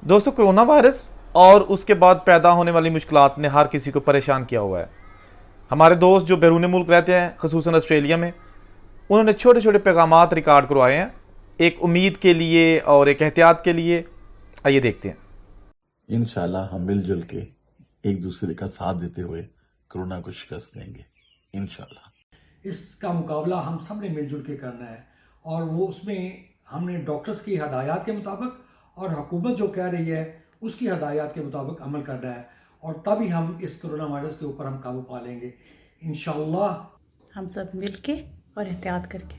دوستو corona virus اور اس کے بعد پیدا ہونے والی مشکلات نے ہر کسی کو پریشان کیا ہوا ہے. ہمارے دوست جو بیرون ملک رہتے ہیں خصوصاً آسٹریلیا میں، انہوں نے چھوٹے چھوٹے پیغامات ریکارڈ کروائے ہیں ایک امید کے لیے اور ایک احتیاط کے لیے. آئیے دیکھتے ہیں. انشاءاللہ ہم مل جل کے ایک دوسرے کا ساتھ دیتے ہوئے کرونا کو شکست دیں گے انشاءاللہ. اس کا مقابلہ ہم سب نے مل جل کے کرنا ہے، اور وہ اس میں ہم نے ڈاکٹرز کی ہدایات کے مطابق اور حکومت جو کہہ رہی ہے اس کی ہدایات کے مطابق عمل کرنا ہے، اور تبھی ہم اس کرونا وائرس کے اوپر ہم قابو پا لیں گے انشاءاللہ. ہم سب مل کے اور احتیاط کر کے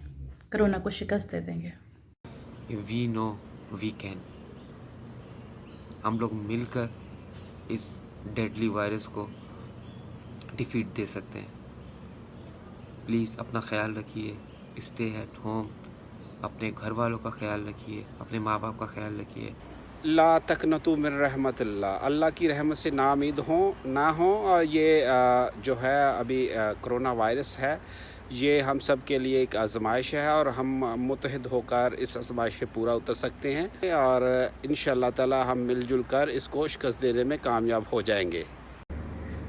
کرونا کو شکست دے دیں گے. وی نو وی کین. ہم لوگ مل کر اس ڈیڈلی وائرس کو ڈیفیٹ دے سکتے ہیں. پلیز اپنا خیال رکھیے، اسٹے ایٹ ہوم، اپنے گھر والوں کا خیال رکھیے، اپنے ماں باپ کا خیال رکھیے. لا تقنطوا من رحمت اللہ. اللہ کی رحمت سے نا امید نہ ہوں. اور یہ جو ہے ابھی کرونا وائرس ہے، یہ ہم سب کے لیے ایک آزمائش ہے، اور ہم متحد ہو کر اس آزمائش سے پورا اتر سکتے ہیں، اور انشاءاللہ تعالی ہم مل جل کر اس کو شکست دینے میں کامیاب ہو جائیں گے.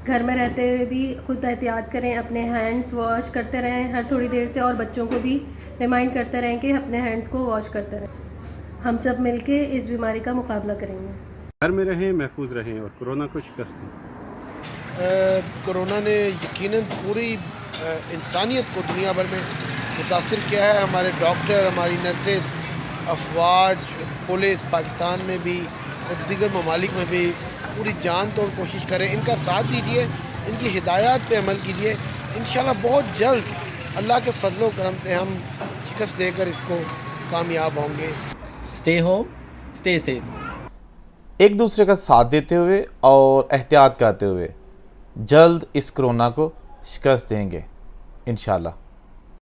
گھر میں رہتے ہوئے بھی خود احتیاط کریں، اپنے ہینڈز واش کرتے رہیں ہر تھوڑی دیر سے، اور بچوں کو بھی ریمائنڈ کرتے رہیں کہ اپنے ہینڈز کو واش کرتے رہیں. ہم سب مل کے اس بیماری کا مقابلہ کریں گے. گھر میں رہیں، محفوظ رہیں اور کرونا کو شکست دیں. کرونا نے یقیناً پوری انسانیت کو دنیا بھر میں متاثر کیا ہے. ہمارے ڈاکٹر، ہماری نرسز، افواج، پولیس پاکستان میں بھی اور دیگر ممالک میں بھی پوری جان توڑ کوشش کریں. ان کا ساتھ دیجیے، ان کی ہدایات پہ عمل کیجیے. انشاءاللہ بہت جلد اللہ کے فضل و کرم سے ہم شکست دے کر اس کو کامیاب ہوں گے. Stay home, stay safe. ایک دوسرے کا ساتھ دیتے ہوئے اور احتیاط کرتے ہوئے جلد اس کرونا کو شکست دیں گے انشاءاللہ.